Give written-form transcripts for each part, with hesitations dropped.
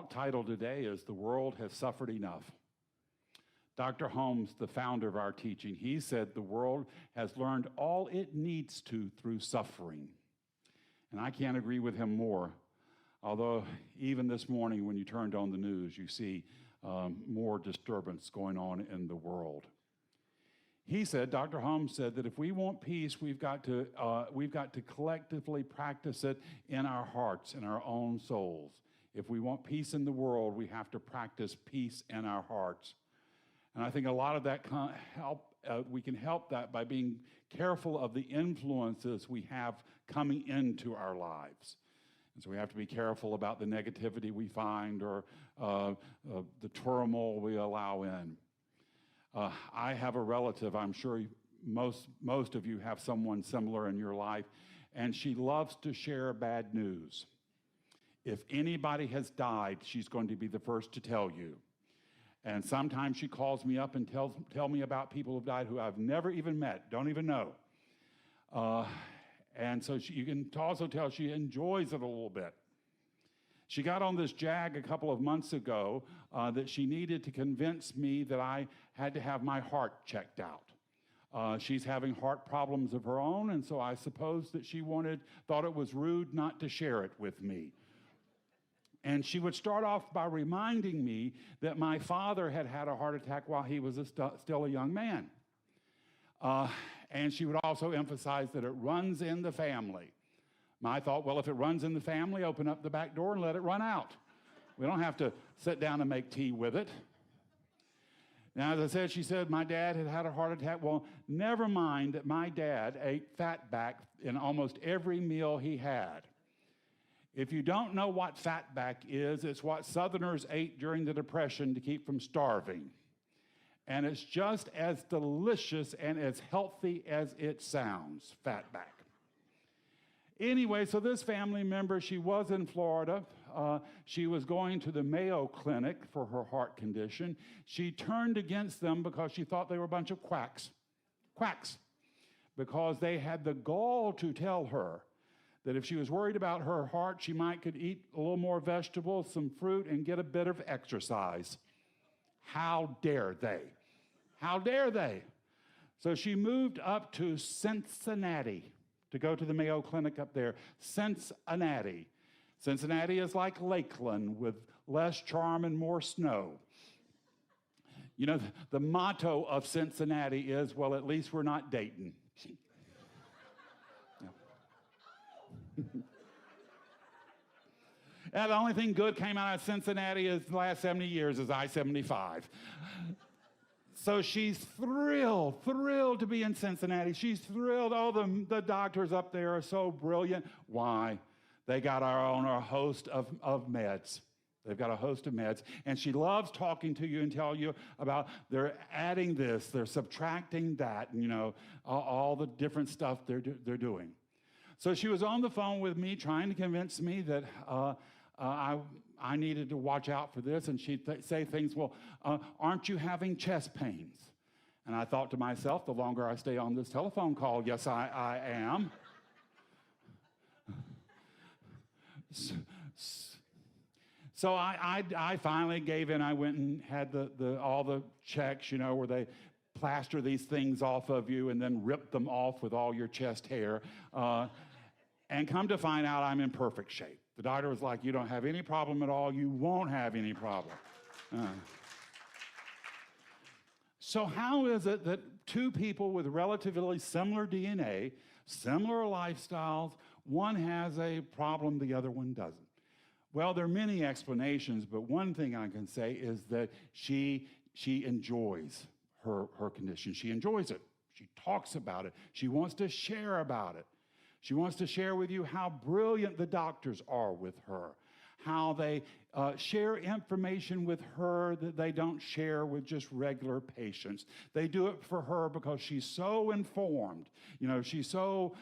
talk title today is The World Has Suffered Enough. Dr. Holmes, the founder of our teaching, he said the world has learned all it needs to through suffering. And I can't agree with him more. Although even this morning when you turned on the news, you see more disturbance going on in the world. He said, Dr. Holmes said that if we want peace, we've got to collectively practice it in our hearts, in our own souls. If we want peace in the world, we have to practice peace in our hearts. And I think a lot of that we can help that by being careful of the influences we have coming into our lives. And so we have to be careful about the negativity we find or the turmoil we allow in. I have a relative, I'm sure most of you have someone similar in your life, and she loves to share bad news. If anybody has died, she's going to be the first to tell you. And sometimes she calls me up and tell me about people who've died who I've never even met, don't even know. And so you can also tell she enjoys it a little bit. She got on this jag a couple of months ago that she needed to convince me that I had to have my heart checked out. She's having heart problems of her own, and so I suppose that she thought it was rude not to share it with me. And she would start off by reminding me that my father had had a heart attack while he was still a young man. And she would also emphasize that it runs in the family. I thought, well, if it runs in the family, open up the back door and let it run out. We don't have to sit down and make tea with it. Now, as I said, she said my dad had had a heart attack. Well, never mind that my dad ate fatback in almost every meal he had. If you don't know what fatback is, it's what Southerners ate during the Depression to keep from starving. And it's just as delicious and as healthy as it sounds, fatback. Anyway, so this family member, she was in Florida. She was going to the Mayo Clinic for her heart condition. She turned against them because she thought they were a bunch of quacks. Quacks. Because they had the gall to tell her that if she was worried about her heart, she could eat a little more vegetables, some fruit, and get a bit of exercise. How dare they? How dare they? So she moved up to Cincinnati to go to the Mayo Clinic up there. Cincinnati. Cincinnati is like Lakeland with less charm and more snow. You know, the motto of Cincinnati is, well, at least we're not Dayton. And the only thing good came out of Cincinnati is the last 70 years is I-75. So she's thrilled to be in Cincinnati. She's thrilled. Oh, the doctors up there are so brilliant. Why? They got a host of meds. They've got a host of meds. And she loves talking to you and tell you about they're adding this, they're subtracting that, and, you know, all the different stuff they're doing. So she was on the phone with me trying to convince me that I needed to watch out for this, and she'd say things, well, aren't you having chest pains? And I thought to myself, the longer I stay on this telephone call, yes, I am. So I finally gave in. I went and had all the checks, you know, where they plaster these things off of you and then rip them off with all your chest hair. And come to find out I'm in perfect shape. The doctor was like, you don't have any problem at all. You won't have any problem. So how is it that two people with relatively similar DNA, similar lifestyles, one has a problem, the other one doesn't? Well, there are many explanations, but one thing I can say is that she enjoys her condition. She enjoys it. She talks about it. She wants to share about it. She wants to share with you how brilliant the doctors are with her, how they share information with her that they don't share with just regular patients. They do it for her because she's so informed. You know, she's so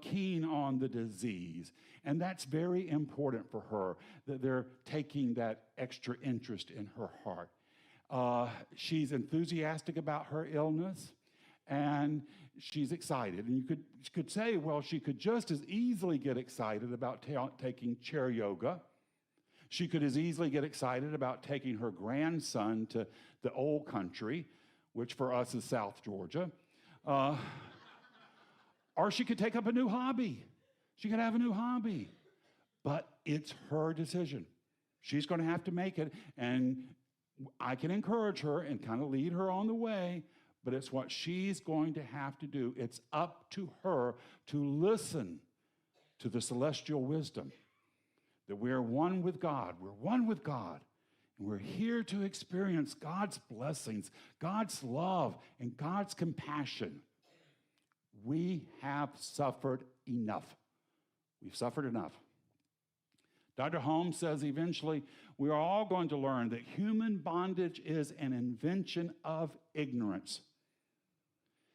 keen on the disease. And that's very important for her, that they're taking that extra interest in her heart. She's enthusiastic about her illness. And she's excited. And you could say, well, she could just as easily get excited about taking chair yoga. She could as easily get excited about taking her grandson to the old country, which for us is South Georgia. Or she could take up a new hobby. She could have a new hobby. But it's her decision. She's going to have to make it. And I can encourage her and kind of lead her on the way, but it's what she's going to have to do. It's up to her to listen to the celestial wisdom that we're one with God. We're one with God. And we're here to experience God's blessings, God's love, and God's compassion. We have suffered enough. We've suffered enough. Dr. Holmes says eventually we are all going to learn that human bondage is an invention of ignorance.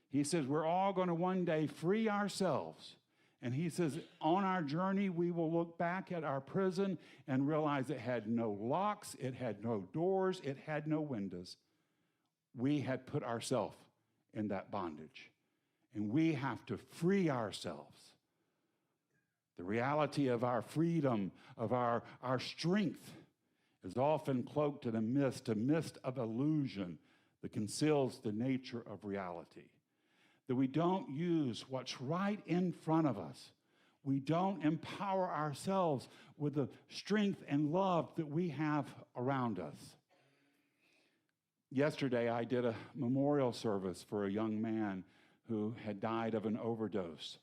He says we're all going to one day free ourselves. And he says on our journey, we will look back at our prison and realize it had no locks, it had no doors, it had no windows. We had put ourselves in that bondage. And we have to free ourselves. The reality of our freedom, of our strength, is often cloaked in a mist of illusion that conceals the nature of reality. That we don't use what's right in front of us. We don't empower ourselves with the strength and love that we have around us. Yesterday, I did a memorial service for a young man who had died of an overdose.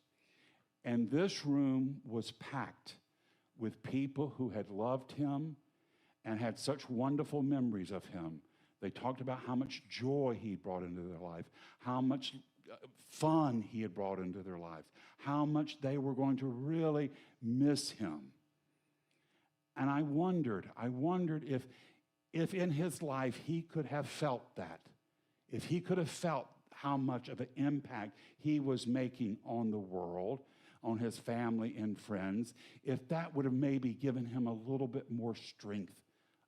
And this room was packed with people who had loved him and had such wonderful memories of him. They talked about how much joy he brought into their life, how much fun he had brought into their lives, how much they were going to really miss him. And I wondered if in his life he could have felt that, if he could have felt how much of an impact he was making on the world, on his family and friends, if that would have maybe given him a little bit more strength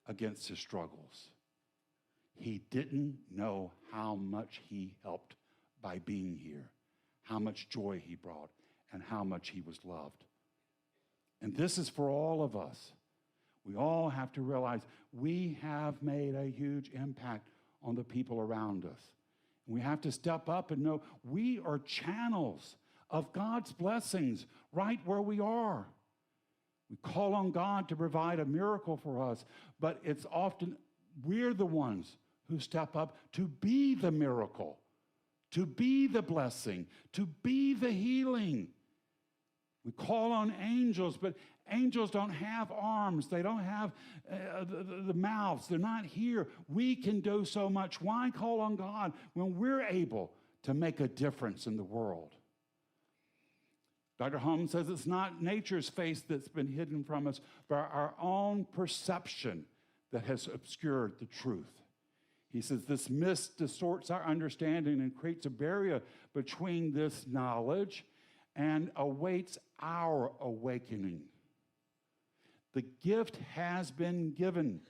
against his struggles. He didn't know how much he helped by being here, how much joy he brought, and how much he was loved. And this is for all of us. We all have to realize we have made a huge impact on the people around us. We have to step up and know we are channels of God's blessings right where we are. We call on God to provide a miracle for us, but it's often we're the ones who step up to be the miracle, to be the blessing, to be the healing. We call on angels, but angels don't have arms. They don't have the mouths. They're not here. We can do so much. Why call on God when we're able to make a difference in the world? Dr. Holmes says it's not nature's face that's been hidden from us, but our own perception that has obscured the truth. He says this mist distorts our understanding and creates a barrier between this knowledge and awaits our awakening. The gift has been given,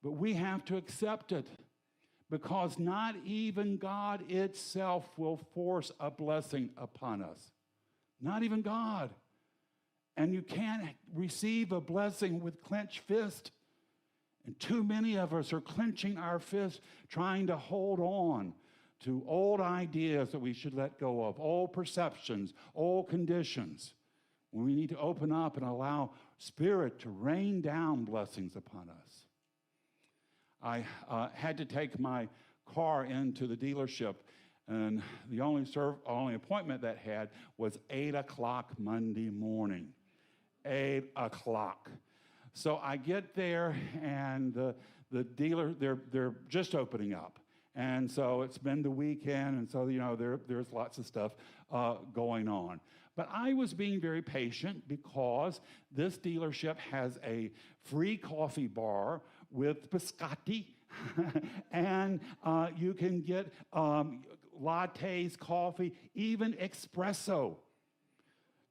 but we have to accept it because not even God itself will force a blessing upon us. Not even God. And you can't receive a blessing with clenched fist. And too many of us are clenching our fists, trying to hold on to old ideas that we should let go of, old perceptions, old conditions. When we need to open up and allow Spirit to rain down blessings upon us. I had to take my car into the dealership, and the only appointment that had was 8 o'clock Monday morning. 8 o'clock. So I get there, and the dealer, they're just opening up. And so it's been the weekend, and so, there's lots of stuff going on. But I was being very patient because this dealership has a free coffee bar with biscotti, and you can get lattes, coffee, even espresso.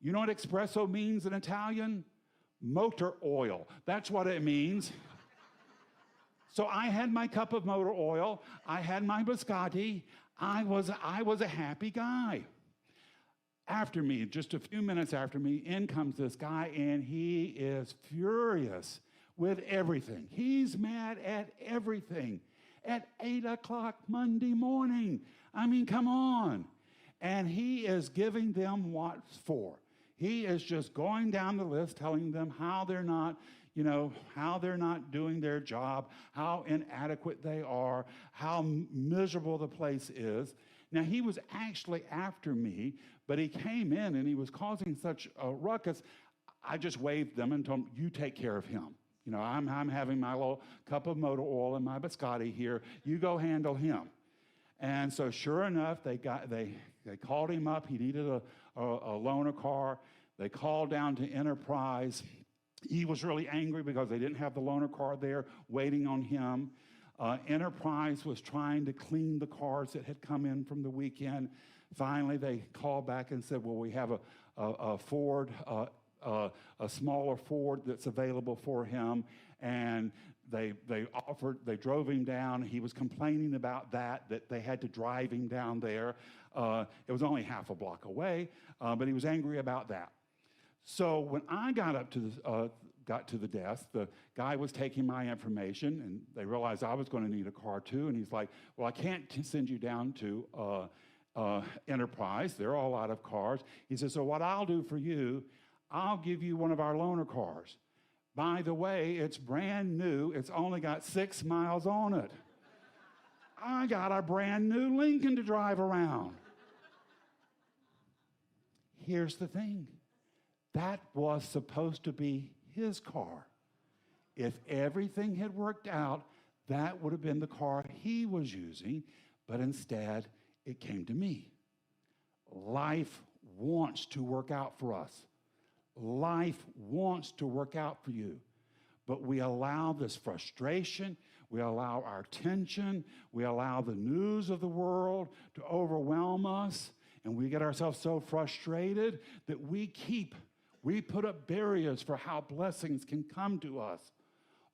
You know what espresso means in Italian? Motor oil. That's what it means. So I had my cup of motor oil. I had my biscotti. I was a happy guy. After me, just a few minutes after me, in comes this guy, and he is furious with everything. He's mad at everything at 8 o'clock Monday morning. I mean, come on. And he is giving them what's for. He is just going down the list, telling them how they're not, how they're not doing their job, how inadequate they are, how miserable the place is. Now, he was actually after me, but he came in and he was causing such a ruckus. I just waved them and told them, you take care of him. I'm having my little cup of motor oil and my biscotti here. You go handle him. And so sure enough, they called him up. He needed a loaner car. They called down to Enterprise. He was really angry because they didn't have the loaner car there waiting on him. Enterprise was trying to clean the cars that had come in from the weekend. Finally, they called back and said, well, we have a Ford, a smaller Ford that's available for him. And they drove him down. He was complaining about that they had to drive him down there. It was only half a block away, but he was angry about that. So when I got to the desk, the guy was taking my information, and they realized I was going to need a car too. And he's like, well, I can't send you down to Enterprise. They're all out of cars. He says, so what I'll do for you, I'll give you one of our loaner cars. By the way, it's brand new. It's only got 6 miles on it. I got a brand new Lincoln to drive around. Here's the thing. That was supposed to be his car. If everything had worked out, that would have been the car he was using, but instead, it came to me. Life wants to work out for us. Life wants to work out for you, but we allow this frustration, we allow our tension, we allow the news of the world to overwhelm us, and we get ourselves so frustrated that we put up barriers for how blessings can come to us.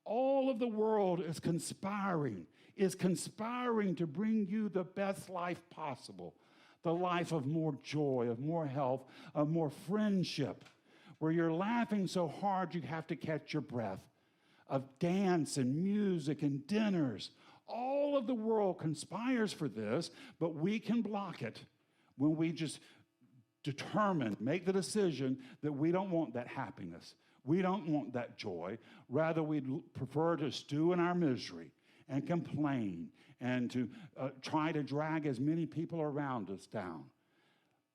All of the world is conspiring to bring you the best life possible, the life of more joy, of more health, of more friendship, where you're laughing so hard you have to catch your breath, of dance and music and dinners. All of the world conspires for this, but we can block it when we just make the decision that we don't want that happiness. We don't want that joy. Rather, we'd prefer to stew in our misery and complain and to try to drag as many people around us down.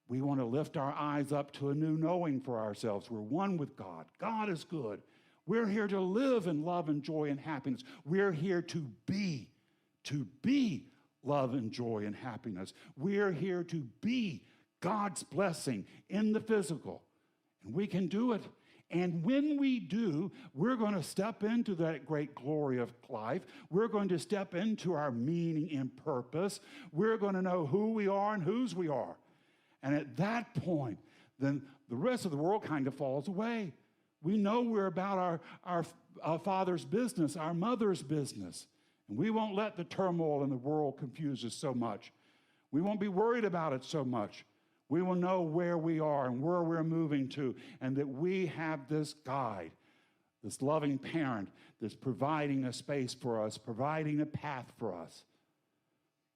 We want to lift our eyes up to a new knowing for ourselves. We're one with God. God is good. We're here to live in love and joy and happiness. We're here to be love and joy and happiness. We're here to be God's blessing in the physical. And we can do it. And when we do, we're going to step into that great glory of life. We're going to step into our meaning and purpose. We're going to know who we are and whose we are. And at that point, then the rest of the world kind of falls away. We know we're about our Father's business, our mother's business. And we won't let the turmoil in the world confuse us so much. We won't be worried about it so much. We will know where we are and where we're moving to, and that we have this guide, this loving parent that's providing a space for us, providing a path for us.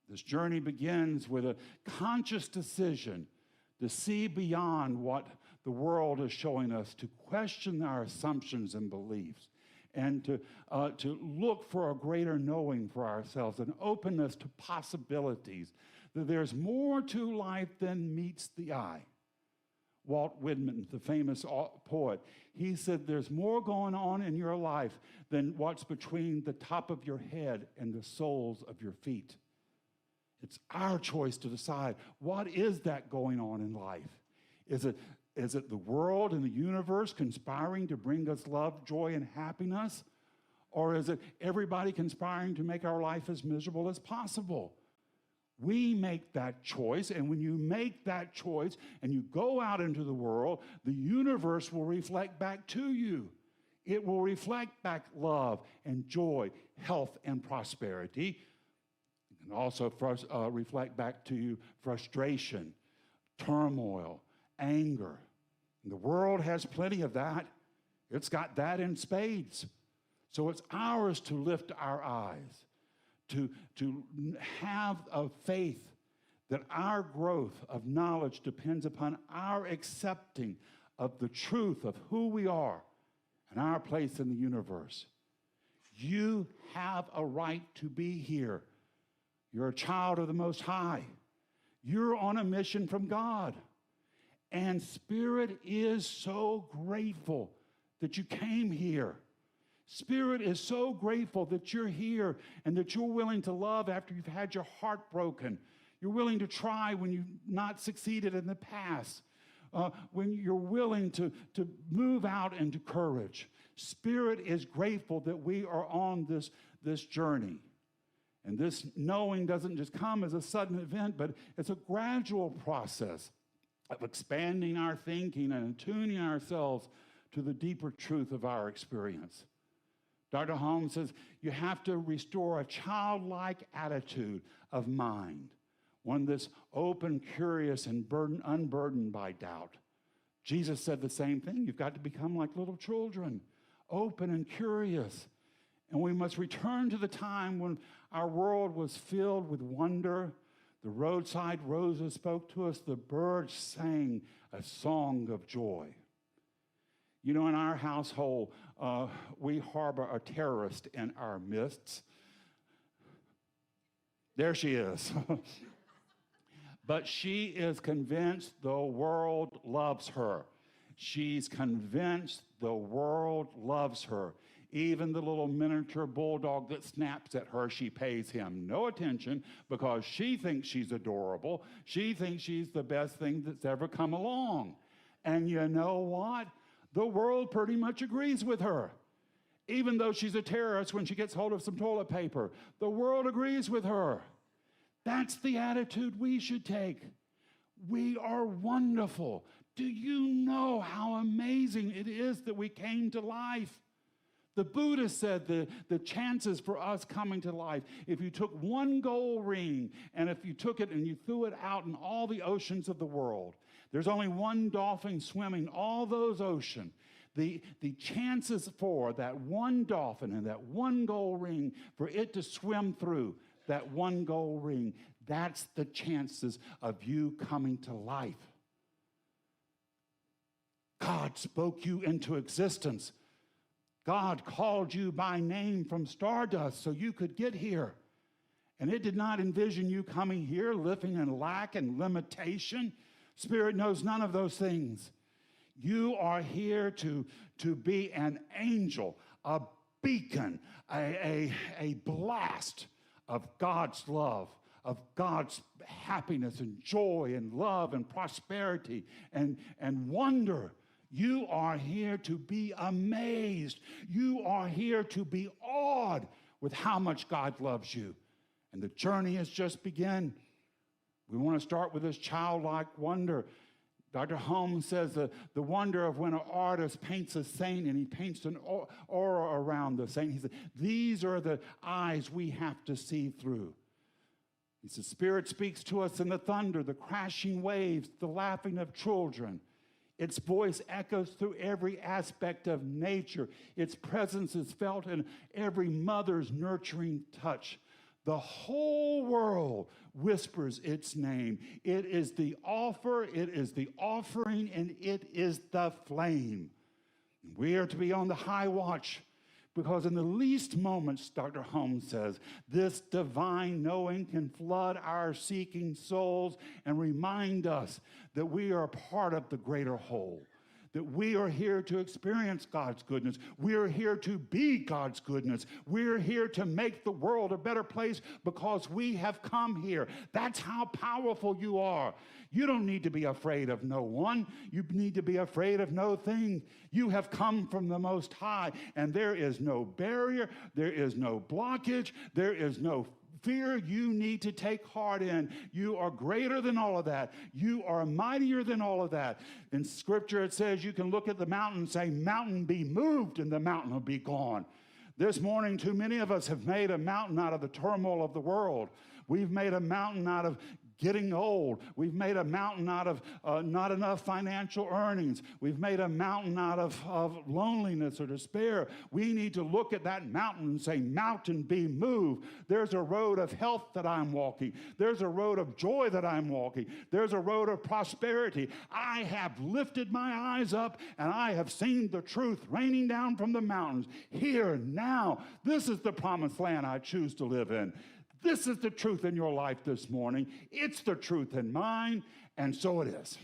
This journey begins with a conscious decision to see beyond what the world is showing us, to question our assumptions and beliefs, and to look for a greater knowing for ourselves, an openness to possibilities, that there's more to life than meets the eye. Walt Whitman, the famous poet, he said there's more going on in your life than what's between the top of your head and the soles of your feet. It's our choice to decide, what is that going on in life? Is it the world and the universe conspiring to bring us love, joy, and happiness? Or is it everybody conspiring to make our life as miserable as possible? We make that choice, and when you make that choice and you go out into the world, the universe will reflect back to you. It will reflect back love and joy, health and prosperity. It can also reflect back to you frustration, turmoil, anger. And the world has plenty of that. It's got that in spades. So it's ours to lift our eyes, to have a faith that our growth of knowledge depends upon our accepting of the truth of who we are and our place in the universe. You have a right to be here. You're a child of the Most High. You're on a mission from God. And Spirit is so grateful that you came here. Spirit is so grateful that you're here and that you're willing to love after you've had your heart broken. You're willing to try when you've not succeeded in the past. When you're willing to move out into courage. Spirit is grateful that we are on this journey. And this knowing doesn't just come as a sudden event, but it's a gradual process of expanding our thinking and attuning ourselves to the deeper truth of our experience. Dr. Holmes says you have to restore a childlike attitude of mind, one that's open, curious, and unburdened by doubt. Jesus said the same thing. You've got to become like little children, open and curious. And we must return to the time when our world was filled with wonder. The roadside roses spoke to us. The birds sang a song of joy. You know, in our household, we harbor a terrorist in our midst. There she is. But she is convinced the world loves her. She's convinced the world loves her. Even the little miniature bulldog that snaps at her, she pays him no attention because she thinks she's adorable. She thinks she's the best thing that's ever come along. And you know what? The world pretty much agrees with her. Even though she's a terrorist when she gets hold of some toilet paper, the world agrees with her. That's the attitude we should take. We are wonderful. Do you know how amazing it is that we came to life? The Buddha said the chances for us coming to life, if you took one gold ring and if you took it and you threw it out in all the oceans of the world, there's only one dolphin swimming all those oceans. The chances for that one dolphin and that one gold ring, for it to swim through that one gold ring, that's the chances of you coming to life. God spoke you into existence. God called you by name from stardust so you could get here. And it did not envision you coming here living in lack and limitation. Spirit knows none of those things. You are here to be an angel, a beacon, a blast of God's love, of God's happiness and joy and love and prosperity and wonder. You are here to be amazed. You are here to be awed with how much God loves you. And the journey has just begun. We want to start with this childlike wonder. Dr. Holmes says the wonder of when an artist paints a saint and he paints an aura around the saint. He said, these are the eyes we have to see through. He says, Spirit speaks to us in the thunder, the crashing waves, the laughing of children. Its voice echoes through every aspect of nature. Its presence is felt in every mother's nurturing touch. The whole world whispers its name. It is the offer, it is the offering, and it is the flame. We are to be on the high watch because in the least moments, Dr. Holmes says, this divine knowing can flood our seeking souls and remind us that we are part of the greater whole, that we are here to experience God's goodness. We are here to be God's goodness. We're here to make the world a better place because we have come here. That's how powerful you are. You don't need to be afraid of no one. You need to be afraid of no thing. You have come from the Most High, and there is no barrier. There is no blockage. There is no fear you need to take heart in. You are greater than all of that. You are mightier than all of that. In Scripture, it says you can look at the mountain and say, mountain be moved, and the mountain will be gone. This morning, too many of us have made a mountain out of the turmoil of the world. We've made a mountain out of getting old. We've made a mountain out of not enough financial earnings. We've made a mountain out of loneliness or despair. We need to look at that mountain and say, mountain, be moved. There's a road of health that I'm walking. There's a road of joy that I'm walking. There's a road of prosperity. I have lifted my eyes up and I have seen the truth raining down from the mountains. Here, now, this is the promised land I choose to live in. This is the truth in your life this morning. It's the truth in mine, and so it is.